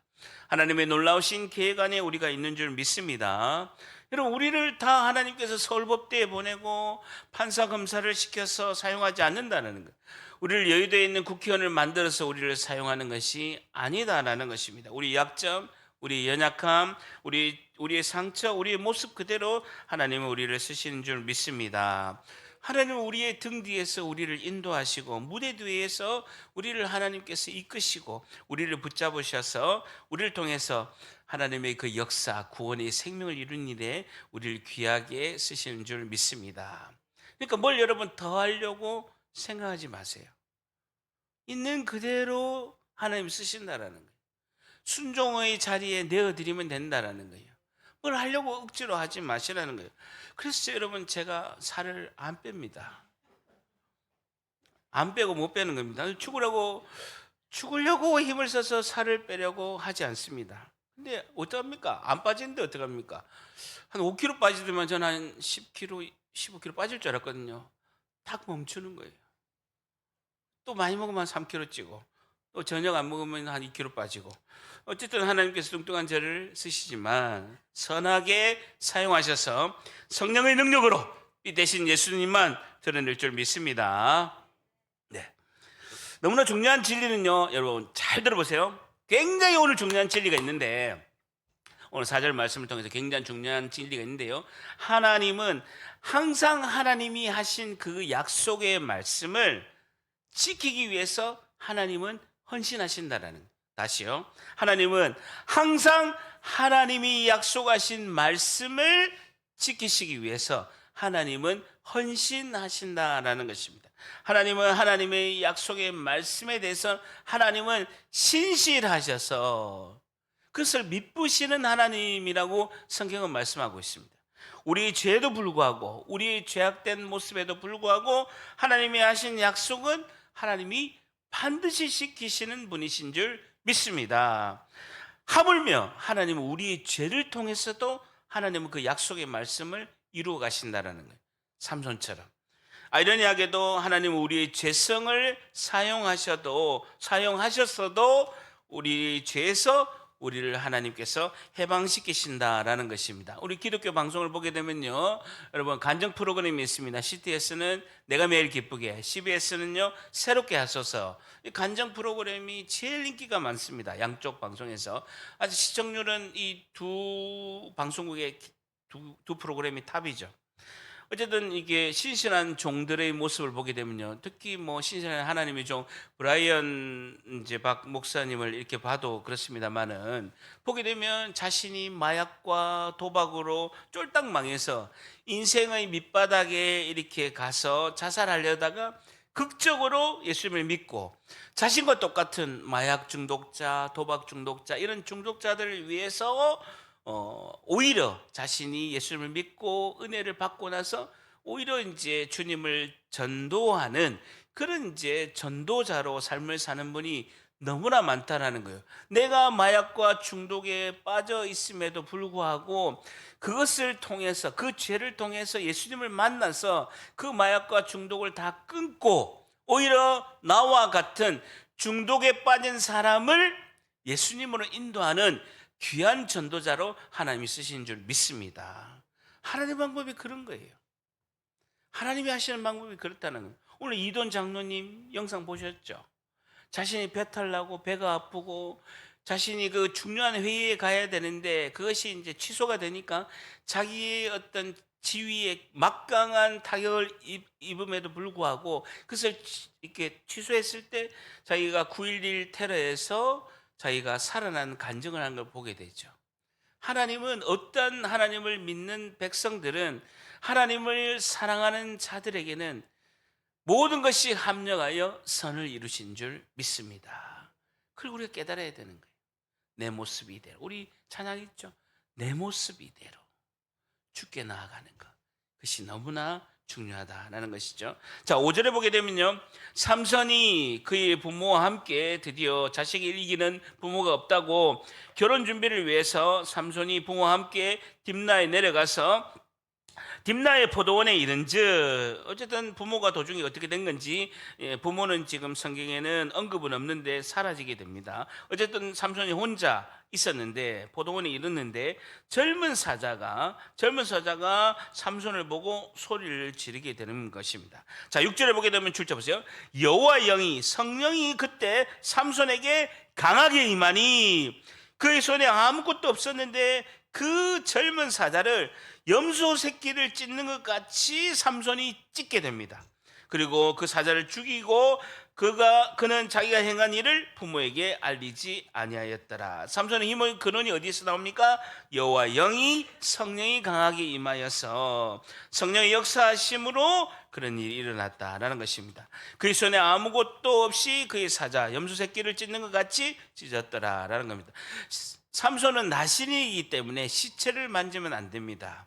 하나님의 놀라우신 계획 안에 우리가 있는 줄 믿습니다. 여러분, 우리를 다 하나님께서 서울법대에 보내고 판사 검사를 시켜서 사용하지 않는다는 것, 우리를 여의도에 있는 국회의원을 만들어서 우리를 사용하는 것이 아니다라는 것입니다. 우리 약점, 우리 연약함, 우리의 상처, 우리의 모습 그대로 하나님은 우리를 쓰시는 줄 믿습니다. 하나님은 우리의 등 뒤에서 우리를 인도하시고 무대 뒤에서 우리를 하나님께서 이끄시고 우리를 붙잡으셔서 우리를 통해서 하나님의 그 역사, 구원의 생명을 이룬 일에 우리를 귀하게 쓰시는 줄 믿습니다. 그러니까 뭘 여러분 더 하려고 생각하지 마세요. 있는 그대로 하나님 쓰신다라는 거예요. 순종의 자리에 내어드리면 된다라는 거예요. 뭘 하려고 억지로 하지 마시라는 거예요. 그래서 여러분, 제가 살을 안 뺍니다. 안 빼고 못 빼는 겁니다. 죽으려고 힘을 써서 살을 빼려고 하지 않습니다. 근데 어떡합니까? 안 빠지는데 어떡합니까? 한 5kg 빠지더만 저는 한 10kg, 15kg 빠질 줄 알았거든요. 딱 멈추는 거예요. 또 많이 먹으면 한 3kg 찌고, 또 저녁 안 먹으면 한 2kg 빠지고. 어쨌든 하나님께서 뚱뚱한 저를 쓰시지만 선하게 사용하셔서 성령의 능력으로 이 대신 예수님만 드러낼 줄 믿습니다. 네. 너무나 중요한 진리는요, 여러분 잘 들어보세요. 굉장히 오늘 중요한 진리가 있는데, 오늘 4절 말씀을 통해서 굉장히 중요한 진리가 있는데요. 하나님은 항상 하나님이 하신 그 약속의 말씀을 지키기 위해서 하나님은 헌신하신다라는 거예요. 다시요. 하나님은 항상 하나님이 약속하신 말씀을 지키시기 위해서 하나님은 헌신하신다라는 것입니다. 하나님은 하나님의 약속의 말씀에 대해서 하나님은 신실하셔서 그것을 믿으시는 하나님이라고 성경은 말씀하고 있습니다. 우리 죄에도 불구하고, 우리 죄악된 모습에도 불구하고 하나님이 하신 약속은 하나님이 반드시 지키시는 분이신 줄 믿습니다. 하물며 하나님은 우리의 죄를 통해서도 하나님은 그 약속의 말씀을 이루어 가신다라는 거예요. 삼손처럼. 아이러니하게도 하나님은 우리의 죄성을 사용하셨어도 우리 죄에서 우리를 하나님께서 해방시키신다라는 것입니다. 우리 기독교 방송을 보게 되면요, 여러분 간증 프로그램이 있습니다. CTS는 내가 매일 기쁘게, CBS는요 새롭게 하소서. 이 간증 프로그램이 제일 인기가 많습니다. 양쪽 방송에서 아주 시청률은 이 두 방송국의 두 프로그램이 탑이죠. 어쨌든 이게 신실한 종들의 모습을 보게 되면요, 특히 뭐 신실한 하나님의 종 브라이언 이제 박 목사님을 이렇게 봐도 그렇습니다만은, 보게 되면 자신이 마약과 도박으로 쫄딱 망해서 인생의 밑바닥에 이렇게 가서 자살하려다가 극적으로 예수님을 믿고, 자신과 똑같은 마약 중독자, 도박 중독자, 이런 중독자들을 위해서 오히려 자신이 예수님을 믿고 은혜를 받고 나서 오히려 이제 주님을 전도하는 그런 이제 전도자로 삶을 사는 분이 너무나 많다라는 거예요. 내가 마약과 중독에 빠져 있음에도 불구하고 그것을 통해서, 그 죄를 통해서 예수님을 만나서 그 마약과 중독을 다 끊고 오히려 나와 같은 중독에 빠진 사람을 예수님으로 인도하는 귀한 전도자로 하나님이 쓰신 줄 믿습니다. 하나님의 방법이 그런 거예요. 하나님이 하시는 방법이 그렇다는 거예요. 오늘 이돈 장로님 영상 보셨죠? 자신이 배탈 나고 배가 아프고 자신이 그 중요한 회의에 가야 되는데 그것이 이제 취소가 되니까 자기의 어떤 지위에 막강한 타격을 입음에도 불구하고 그것을 이렇게 취소했을 때 자기가 9.11 테러에서 자기가 살아난 간증을 한 걸 보게 되죠. 하나님은, 어떤 하나님을 믿는 백성들은, 하나님을 사랑하는 자들에게는 모든 것이 합력하여 선을 이루신 줄 믿습니다. 그리고 우리가 깨달아야 되는 거예요. 내 모습 이대로. 우리 찬양 있죠? 내 모습 이대로 주께 나아가는 것. 그것이 너무나 중요하다라는 것이죠. 자, 5절에 보게 되면요, 삼손이 그의 부모와 함께 드디어 자식을 이기는 부모가 없다고 결혼 준비를 위해서 삼손이 부모와 함께 딥나에 내려가서 딥나의 포도원에 이른즉, 어쨌든 부모가 도중에 어떻게 된 건지 부모는 지금 성경에는 언급은 없는데 사라지게 됩니다. 어쨌든 삼손이 혼자 있었는데 포도원에 이르는데 젊은 사자가 삼손을 보고 소리를 지르게 되는 것입니다. 자, 6절에 보게 되면 출처 보세요. 여호와 영이, 성령이 그때 삼손에게 강하게 임하니 그의 손에 아무것도 없었는데 그 젊은 사자를 염소 새끼를 찢는 것 같이 삼손이 찢게 됩니다. 그리고 그 사자를 죽이고 그는 자기가 행한 일을 부모에게 알리지 아니하였더라. 삼손의 힘의 근원이 어디서 나옵니까? 여호와 영이, 성령이 강하게 임하여서 성령의 역사하심으로 그런 일이 일어났다라는 것입니다. 그의 손에 아무것도 없이 그의 사자 염소 새끼를 찢는 것 같이 찢었더라라는 겁니다. 삼손은 나신이기 때문에 시체를 만지면 안 됩니다.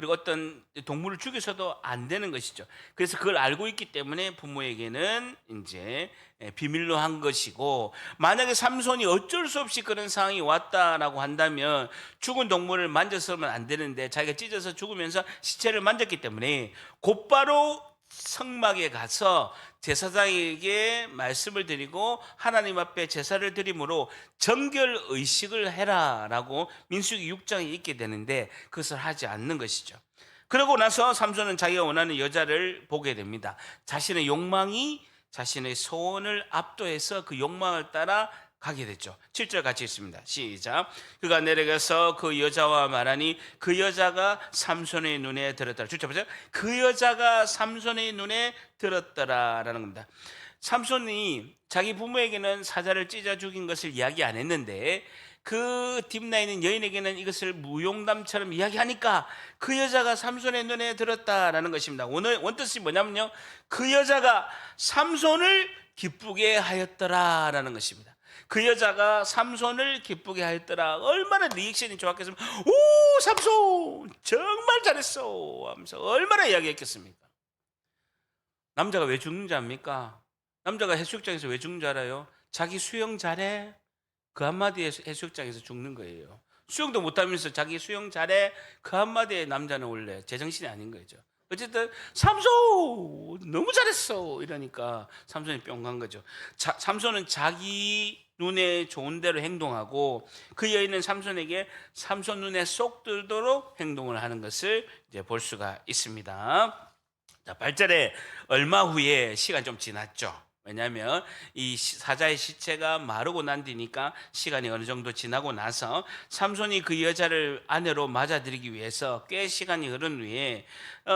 그리고 어떤 동물을 죽여서도 안 되는 것이죠. 그래서 그걸 알고 있기 때문에 부모에게는 이제 비밀로 한 것이고, 만약에 삼손이 어쩔 수 없이 그런 상황이 왔다라고 한다면 죽은 동물을 만져서는 안 되는데 자기가 찢어서 죽으면서 시체를 만졌기 때문에 곧바로 성막에 가서 제사장에게 말씀을 드리고 하나님 앞에 제사를 드림으로 정결 의식을 해라라고 민수기 6장에 있게 되는데 그것을 하지 않는 것이죠. 그러고 나서 삼손은 자기가 원하는 여자를 보게 됩니다. 자신의 욕망이 자신의 소원을 압도해서 그 욕망을 따라 가게 됐죠. 7절 같이 있습니다. 시작. 그가 내려가서 그 여자와 말하니 그 여자가 삼손의 눈에 들었더라. 주차 보세요. 그 여자가 삼손의 눈에 들었더라라는 겁니다. 삼손이 자기 부모에게는 사자를 찢어 죽인 것을 이야기 안 했는데 그 딥나에 있는 여인에게는 이것을 무용담처럼 이야기하니까 그 여자가 삼손의 눈에 들었다라는 것입니다. 오늘 원뜻이 뭐냐면요, 그 여자가 삼손을 기쁘게 하였더라라는 것입니다. 그 여자가 삼손을 기쁘게 하였더라. 얼마나 리액션이 좋았겠습니까? 오, 삼손 정말 잘했어 하면서 얼마나 이야기했겠습니까? 남자가 왜 죽는 줄 압니까? 남자가 해수욕장에서 왜 죽는 줄 알아요? 자기 수영 잘해, 그 한마디에 해수욕장에서 죽는 거예요. 수영도 못하면서 자기 수영 잘해, 그 한마디에 남자는 원래 제정신이 아닌 거죠. 어쨌든 삼손 너무 잘했어 이러니까 삼손이 뿅 간 거죠. 삼손은 자기 눈에 좋은 대로 행동하고 그 여인은 삼손에게 삼손 눈에 쏙 들도록 행동을 하는 것을 이제 볼 수가 있습니다. 자, 8절에 얼마 후에 시간 좀 지났죠. 왜냐하면 이 사자의 시체가 마르고 난 뒤니까 시간이 어느 정도 지나고 나서 삼손이 그 여자를 아내로 맞아들이기 위해서 꽤 시간이 흐른 후에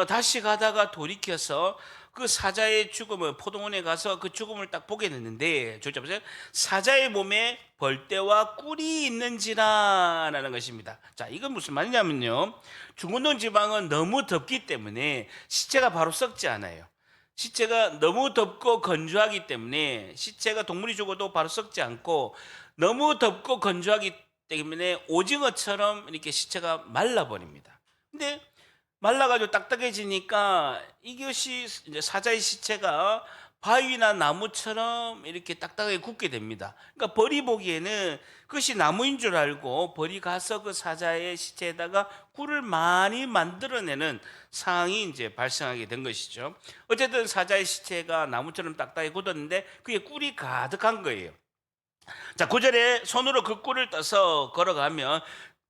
다시 가다가 돌이켜서 그 사자의 죽음을, 포도원에 가서 그 죽음을 딱 보게 됐는데, 저기 보세요. 사자의 몸에 벌떼와 꿀이 있는지라라는 것입니다. 자, 이건 무슨 말이냐면요, 중운동 지방은 너무 덥기 때문에 시체가 바로 썩지 않아요. 시체가 너무 덥고 건조하기 때문에 시체가 동물이 죽어도 바로 썩지 않고, 너무 덥고 건조하기 때문에 오징어처럼 이렇게 시체가 말라버립니다. 근데 말라가지고 딱딱해지니까 이것이 이제 사자의 시체가 바위나 나무처럼 이렇게 딱딱하게 굳게 됩니다. 그러니까 벌이 보기에는 그것이 나무인 줄 알고 벌이 가서 그 사자의 시체에다가 꿀을 많이 만들어내는 상황이 이제 발생하게 된 것이죠. 어쨌든 사자의 시체가 나무처럼 딱딱하게 굳었는데 그게 꿀이 가득한 거예요. 자, 9절에 손으로 그 꿀을 떠서 걸어가면,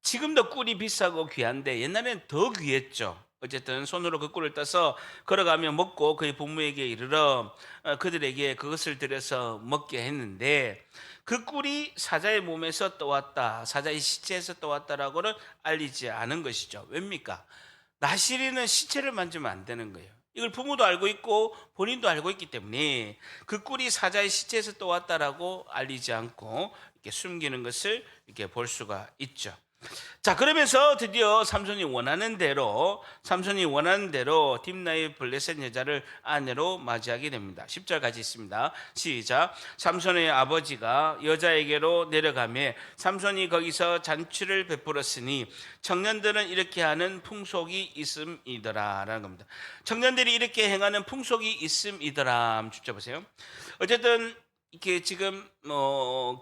지금도 꿀이 비싸고 귀한데 옛날에는 더 귀했죠. 어쨌든 손으로 그 꿀을 떠서 걸어가며 먹고 그의 부모에게 이르러 그들에게 그것을 들여서 먹게 했는데, 그 꿀이 사자의 몸에서 떠왔다, 사자의 시체에서 떠왔다라고는 알리지 않은 것이죠. 왜입니까? 나시리는 시체를 만지면 안 되는 거예요. 이걸 부모도 알고 있고 본인도 알고 있기 때문에 그 꿀이 사자의 시체에서 떠왔다라고 알리지 않고 이렇게 숨기는 것을 이렇게 볼 수가 있죠. 자, 그러면서 드디어 삼손이 원하는 대로 딥나의 블레셋 여자를 아내로 맞이하게 됩니다. 10절 같이 있습니다. 시작. 삼손의 아버지가 여자에게로 내려가며 삼손이 거기서 잔치를 베풀었으니 청년들은 이렇게 하는 풍속이 있음이더라 라는 겁니다. 청년들이 이렇게 행하는 풍속이 있음이더라. 주쳐 보세요. 어쨌든 이렇게 지금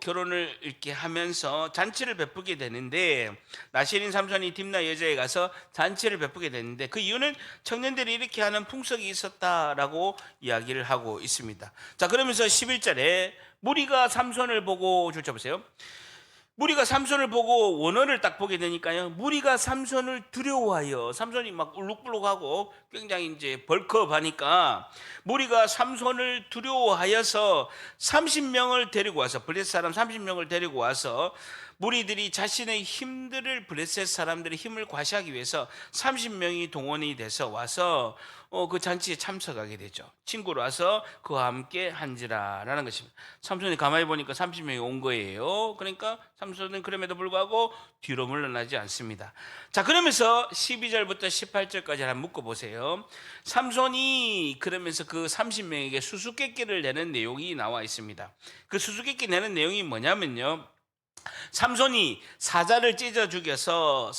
결혼을 이렇게 하면서 잔치를 베푸게 되는데, 나실인 삼손이 딥나 여자에 가서 잔치를 베푸게 되는데 그 이유는 청년들이 이렇게 하는 풍속이 있었다라고 이야기를 하고 있습니다. 자, 그러면서 11절에 무리가 삼손을 보고, 보세요. 무리가 삼손을 보고 원언을 딱 보게 되니까요, 무리가 삼손을 두려워하여, 삼손이 막 울룩불룩하고 굉장히 이제 벌크업하니까 무리가 삼손을 두려워하여서 30명을 데리고 와서, 블레셋 사람 30명을 데리고 와서 무리들이 자신의 힘들을, 블레셋 사람들의 힘을 과시하기 위해서 30명이 동원이 돼서 와서 그 잔치에 참석하게 되죠. 친구로 와서 그와 함께 한지라라는 것입니다. 삼손이 가만히 보니까 30명이 온 거예요. 그러니까 삼손은 그럼에도 불구하고 뒤로 물러나지 않습니다. 자, 그러면서 12절부터 18절까지 한번 묶어보세요. 삼손이 그러면서 그 30명에게 수수께끼를 내는 내용이 나와 있습니다. 그 수수께끼 내는 내용이 뭐냐면요, 삼손이 사자를 찢어 죽여서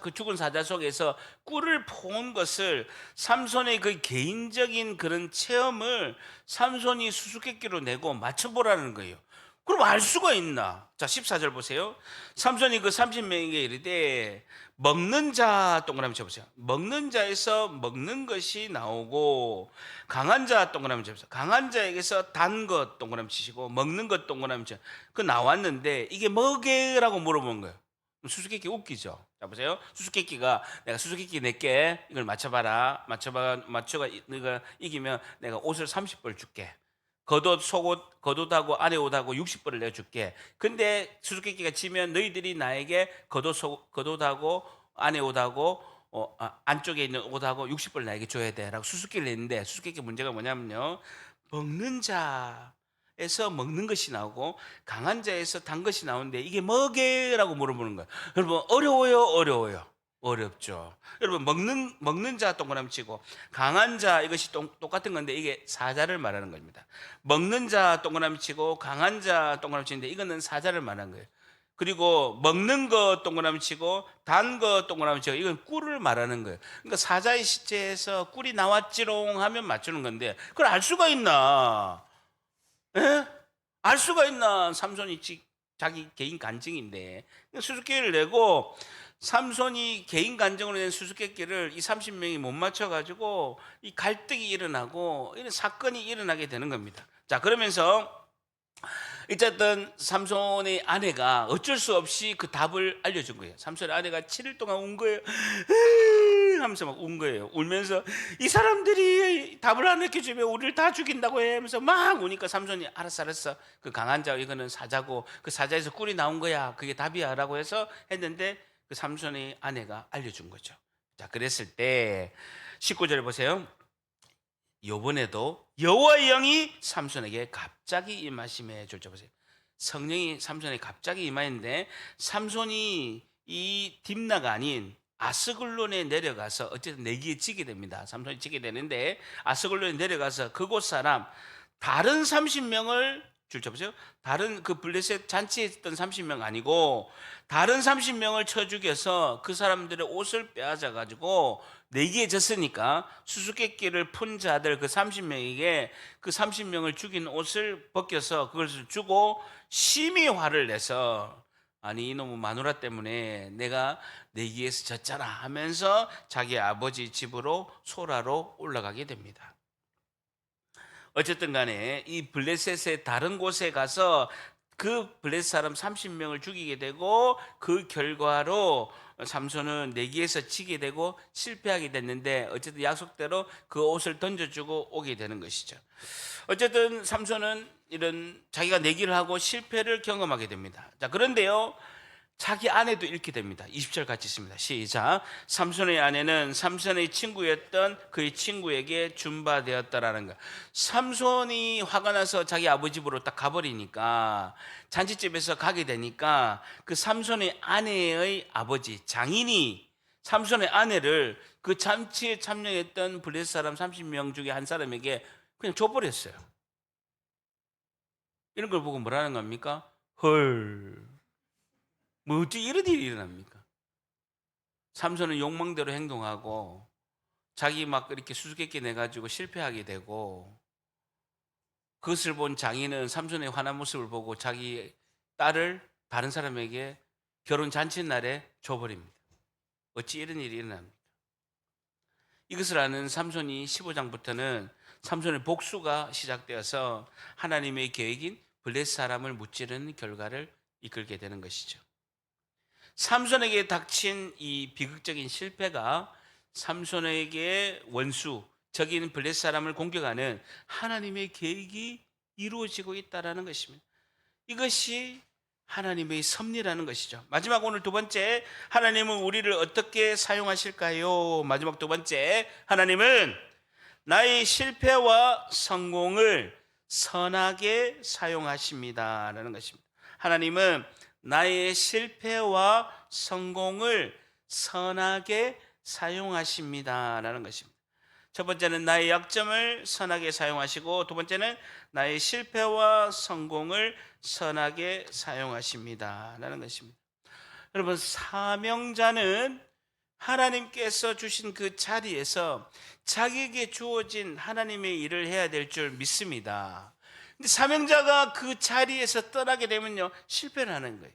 그 죽은 사자 속에서 꿀을 퍼온 것을, 삼손의 그 개인적인 그런 체험을 삼손이 수수께끼로 내고 맞춰보라는 거예요. 그럼 알 수가 있나? 자, 14절 보세요. 삼손이 그 30명에게 이르되 먹는 자 동그라미 쳐보세요. 먹는 자에서 먹는 것이 나오고, 강한 자 동그라미 쳐보세요. 강한 자에게서 단 것 동그라미 치시고, 먹는 것 동그라미 쳐. 그 나왔는데 이게 뭐게라고 물어본 거예요. 수수께끼 웃기죠? 자, 보세요. 수수께끼가 내가 수수께끼 낼게. 이걸 맞춰봐라. 맞춰가 네가 이기면 내가 옷을 30벌 줄게. 겉옷, 속옷, 겉옷하고 안에 옷하고 60벌을 내가 줄게. 근데 수수께끼가 지면 너희들이 나에게 겉옷하고 안에 옷하고 안쪽에 있는 옷하고 60벌 나에게 줘야 돼. 라고 수수께끼를 냈는데, 수수께끼 문제가 뭐냐면요, 먹는 자에서 먹는 것이 나오고 강한 자에서 단 것이 나오는데 이게 뭐게라고 물어보는 거예요. 여러분, 어려워요, 어려워요? 어렵죠. 여러분, 먹는 자 동그라미 치고, 강한 자, 이것이 똑같은 건데 이게 사자를 말하는 겁니다. 먹는 자 동그라미 치고 강한 자 동그라미 치는데 이거는 사자를 말하는 거예요. 그리고 먹는 것 동그라미 치고 단 것 동그라미 치고, 이건 꿀을 말하는 거예요. 그러니까 사자의 시체에서 꿀이 나왔지롱 하면 맞추는 건데, 그걸 알 수가 있나? 예? 알 수가 있나? 삼손이 자기 개인 간증인데 수수께끼를 내고, 삼손이 개인 간증으로 낸 수수께끼를 이 30명이 못 맞춰가지고 이 갈등이 일어나고 이런 사건이 일어나게 되는 겁니다. 자, 그러면서 어쨌든 삼손의 아내가 어쩔 수 없이 그 답을 알려준 거예요. 삼손의 아내가 7일 동안 운 거예요. 하면서 막 운 거예요. 울면서 이 사람들이 답을 안 알려주면 우리를 다 죽인다고 해 하면서 막 우니까 삼손이 알았어, 그 강한 자, 이거는 사자고 그 사자에서 꿀이 나온 거야, 그게 답이야 라고 해서 했는데, 그 삼손의 아내가 알려준 거죠. 자, 그랬을 때 19절 보세요. 요번에도 여호와의 영이 삼손에게 갑자기 임하심에, 줄자 보세요. 성령이 삼손에게 갑자기 임하였는데, 삼손이 이 딥나가 아닌 아스글론에 내려가서 어쨌든 내기에 지게 됩니다. 삼손이 지게 되는데, 아스글론에 내려가서 그곳 사람 다른 30명을, 줄자 보세요. 다른 그 블레셋 잔치에 있던 30명 아니고 다른 30명을 쳐 죽여서 그 사람들의 옷을 빼앗아 가지고 내기에 졌으니까 수수께끼를 푼 자들 그 30명에게 그 30명을 죽인 옷을 벗겨서 그것을 주고 심히 화를 내서, 아니 이놈의 마누라 때문에 내가 내기에서 졌잖아 하면서 자기 아버지 집으로 소라로 올라가게 됩니다. 어쨌든 간에 이 블레셋의 다른 곳에 가서 그 블레셋 사람 30명을 죽이게 되고, 그 결과로 삼손은 내기에서 지게 되고 실패하게 됐는데, 어쨌든 약속대로 그 옷을 던져주고 오게 되는 것이죠. 어쨌든 삼손은 이런 자기가 내기를 하고 실패를 경험하게 됩니다. 자, 그런데요, 자기 아내도 잃게 됩니다. 20절 같이 있습니다. 시작. 삼손의 아내는 삼손의 친구였던 그의 친구에게 준바되었다라는 거. 삼손이 화가 나서 자기 아버지 집으로 딱 가버리니까, 잔치집에서 가게 되니까 그 삼손의 아내의 아버지 장인이 삼손의 아내를 그 잔치에 참여했던 블레셋 사람 30명 중에 한 사람에게 그냥 줘버렸어요. 이런 걸 보고 뭐라는 겁니까? 헐, 뭐 어찌 이런 일이 일어납니까? 삼손은 욕망대로 행동하고 자기 막 이렇게 수수께끼 내가지고 실패하게 되고, 그것을 본 장인은 삼손의 화난 모습을 보고 자기 딸을 다른 사람에게 결혼 잔칫날에 줘버립니다. 어찌 이런 일이 일어납니까? 이것을 아는 삼손이 15장부터는 삼손의 복수가 시작되어서 하나님의 계획인 블레셋 사람을 무찌르는 결과를 이끌게 되는 것이죠. 삼손에게 닥친 이 비극적인 실패가 삼손에게 원수, 적인 블레셋 사람을 공격하는 하나님의 계획이 이루어지고 있다는 것입니다. 이것이 하나님의 섭리라는 것이죠. 마지막, 오늘 두 번째, 하나님은 우리를 어떻게 사용하실까요? 마지막 두 번째, 하나님은 나의 실패와 성공을 선하게 사용하십니다라는 것입니다. 하나님은 나의 실패와 성공을 선하게 사용하십니다라는 것입니다. 첫 번째는 나의 약점을 선하게 사용하시고, 두 번째는 나의 실패와 성공을 선하게 사용하십니다 라는 것입니다. 여러분, 사명자는 하나님께서 주신 그 자리에서 자기에게 주어진 하나님의 일을 해야 될 줄 믿습니다. 근데 사명자가 그 자리에서 떠나게 되면요, 실패를 하는 거예요.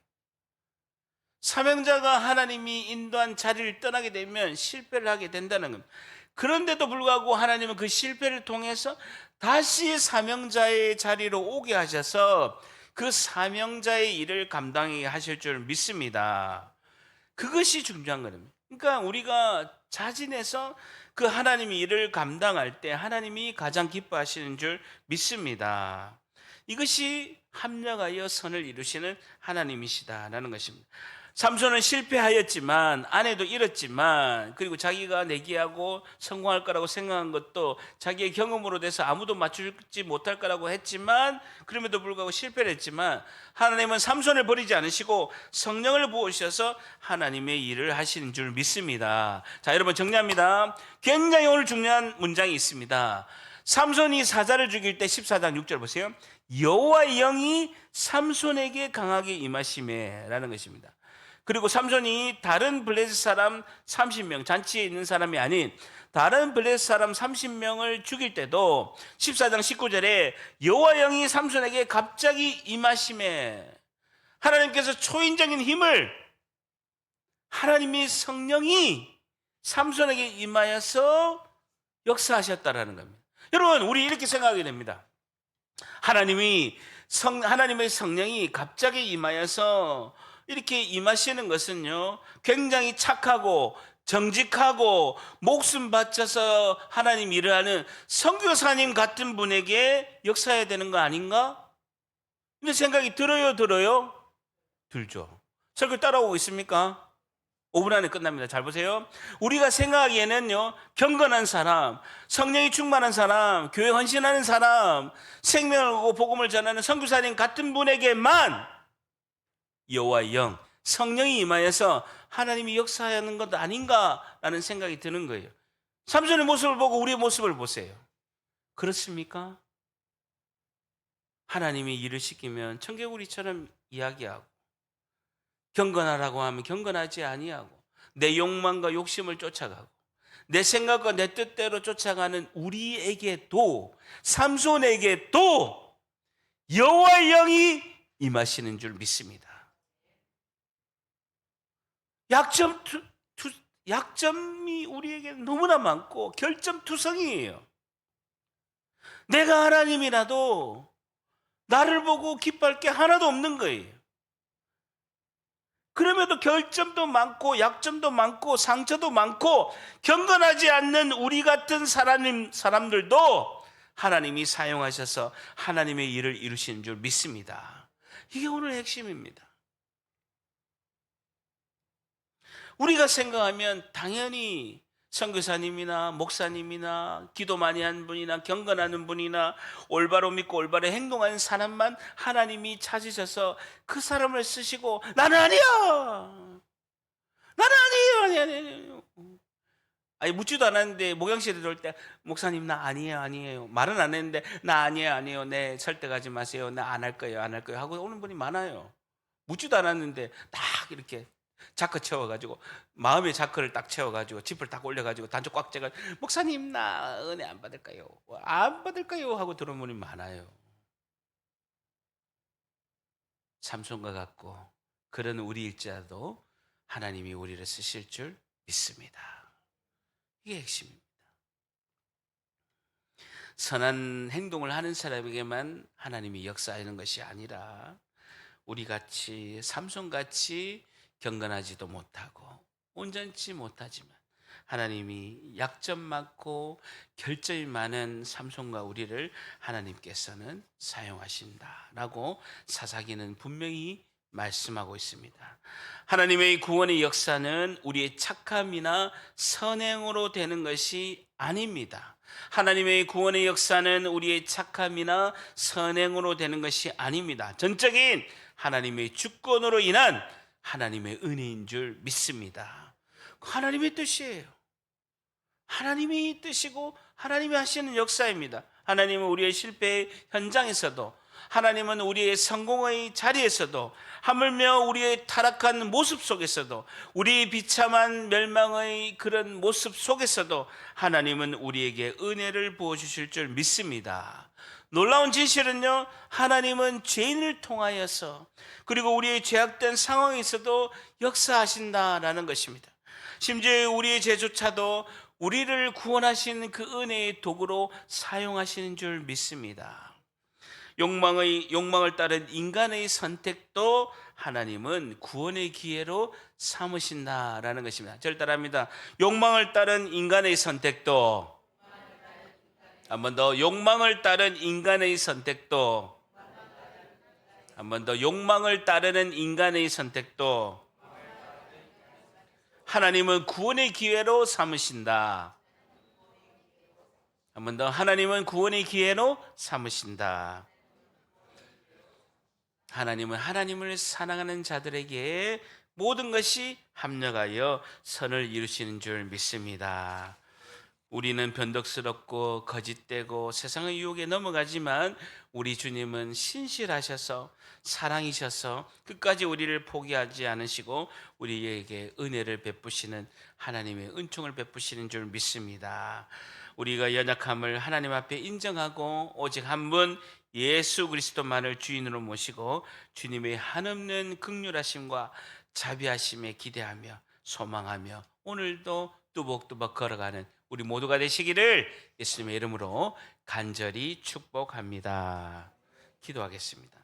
사명자가 하나님이 인도한 자리를 떠나게 되면 실패를 하게 된다는 겁니다. 그런데도 불구하고 하나님은 그 실패를 통해서 다시 사명자의 자리로 오게 하셔서 그 사명자의 일을 감당하게 하실 줄 믿습니다. 그것이 중요한 겁니다. 그러니까 우리가 자진해서 그 하나님의 일을 감당할 때 하나님이 가장 기뻐하시는 줄 믿습니다. 이것이 합력하여 선을 이루시는 하나님이시다라는 것입니다. 삼손은 실패하였지만, 아내도 잃었지만, 그리고 자기가 내기하고 성공할 거라고 생각한 것도 자기의 경험으로 돼서 아무도 맞추지 못할 거라고 했지만, 그럼에도 불구하고 실패를 했지만 하나님은 삼손을 버리지 않으시고 성령을 부으셔서 하나님의 일을 하시는 줄 믿습니다. 자, 여러분 정리합니다. 굉장히 오늘 중요한 문장이 있습니다. 삼손이 사자를 죽일 때 14장 6절 보세요. 여호와의 영이 삼손에게 강하게 임하시매 라는 것입니다. 그리고 삼손이 다른 블레셋 사람 30명, 잔치에 있는 사람이 아닌 다른 블레셋 사람 30명을 죽일 때도 14장 19절에 여호와 영이 삼손에게 갑자기 임하심에, 하나님께서 초인적인 힘을, 하나님의 성령이 삼손에게 임하여서 역사하셨다라는 겁니다. 여러분, 우리 이렇게 생각하게 됩니다. 하나님의 성령이 갑자기 임하여서 이렇게 임하시는 것은요, 굉장히 착하고 정직하고 목숨 바쳐서 하나님 일을 하는 선교사님 같은 분에게 역사해야 되는 거 아닌가? 근데 생각이 들어요? 들죠. 설교 따라오고 있습니까? 5분 안에 끝납니다. 잘 보세요. 우리가 생각하기에는요, 경건한 사람, 성령이 충만한 사람, 교회 헌신하는 사람, 생명을 걸고 복음을 전하는 선교사님 같은 분에게만 여호와의 영, 성령이 임하여서 하나님이 역사하는 것 아닌가라는 생각이 드는 거예요. 삼손의 모습을 보고 우리의 모습을 보세요. 그렇습니까? 하나님이 일을 시키면 청개구리처럼 이야기하고, 경건하라고 하면 경건하지 아니하고, 내 욕망과 욕심을 쫓아가고, 내 생각과 내 뜻대로 쫓아가는 우리에게도, 삼손에게도 여호와의 영이 임하시는 줄 믿습니다. 약점이 우리에게 너무나 많고 결점투성이에요. 내가 하나님이라도 나를 보고 기뻐할 게 하나도 없는 거예요. 그럼에도 결점도 많고 약점도 많고 상처도 많고 경건하지 않는 우리 같은 사람들도 하나님이 사용하셔서 하나님의 일을 이루시는 줄 믿습니다. 이게 오늘 핵심입니다. 우리가 생각하면 당연히 선교사님이나 목사님이나 기도 많이 하는 분이나 경건하는 분이나 올바로 믿고 올바로 행동하는 사람만 하나님이 찾으셔서 그 사람을 쓰시고, 나는 아니야, 나는 아니에요. 아니, 묻지도 않았는데 목양실에 들어올 때 목사님 나 아니에요 말은 안 했는데 나 아니에요 네 설득하지 마세요, 나 안 할 거예요 하고 오는 분이 많아요. 묻지도 않았는데 딱 이렇게 자크 채워가지고, 마음의 자크를 딱 채워가지고 지퍼를 딱 올려가지고 단추 꽉 째가 목사님 나 은혜 안 받을까요? 안 받을까요? 하고 들어온 분이 많아요. 삼손과 같고 그런 우리일지라도 하나님이 우리를 쓰실 줄 믿습니다. 이게 핵심입니다. 선한 행동을 하는 사람에게만 하나님이 역사하는 것이 아니라 우리같이 삼손같이 경건하지도 못하고 온전치 못하지만 하나님이 약점 많고 결점이 많은 삼손과 우리를 하나님께서는 사용하신다라고 사사기는 분명히 말씀하고 있습니다. 하나님의 구원의 역사는 우리의 착함이나 선행으로 되는 것이 아닙니다. 하나님의 구원의 역사는 우리의 착함이나 선행으로 되는 것이 아닙니다. 전적인 하나님의 주권으로 인한 하나님의 은혜인 줄 믿습니다. 하나님의 뜻이에요. 하나님이 뜻이고 하나님이 하시는 역사입니다. 하나님은 우리의 실패의 현장에서도, 하나님은 우리의 성공의 자리에서도, 하물며 우리의 타락한 모습 속에서도, 우리의 비참한 멸망의 그런 모습 속에서도 하나님은 우리에게 은혜를 부어주실 줄 믿습니다. 놀라운 진실은요, 하나님은 죄인을 통하여서, 그리고 우리의 죄악된 상황에서도 역사하신다라는 것입니다. 심지어 우리의 죄조차도 우리를 구원하시는 그 은혜의 도구로 사용하시는 줄 믿습니다. 욕망을 따른 인간의 선택도 하나님은 구원의 기회로 삼으신다라는 것입니다. 저를 따라합니다. 욕망을 따른 인간의 선택도, 한 번 더, 욕망을 따른 인간의 선택도, 한 번 더, 욕망을 따르는 인간의 선택도 하나님은 구원의 기회로 삼으신다. 한 번 더, 하나님은 구원의 기회로 삼으신다. 하나님은 하나님을 사랑하는 자들에게 모든 것이 합력하여 선을 이루시는 줄 믿습니다. 우리는 변덕스럽고 거짓되고 세상의 유혹에 넘어가지만 우리 주님은 신실하셔서 사랑이셔서 끝까지 우리를 포기하지 않으시고 우리에게 은혜를 베푸시는, 하나님의 은총을 베푸시는 줄 믿습니다. 우리가 연약함을 하나님 앞에 인정하고 오직 한 분 예수 그리스도만을 주인으로 모시고 주님의 한없는 긍휼하심과 자비하심에 기대하며 소망하며 오늘도 뚜벅뚜벅 걸어가는 우리 모두가 되시기를 예수님의 이름으로 간절히 축복합니다. 기도하겠습니다.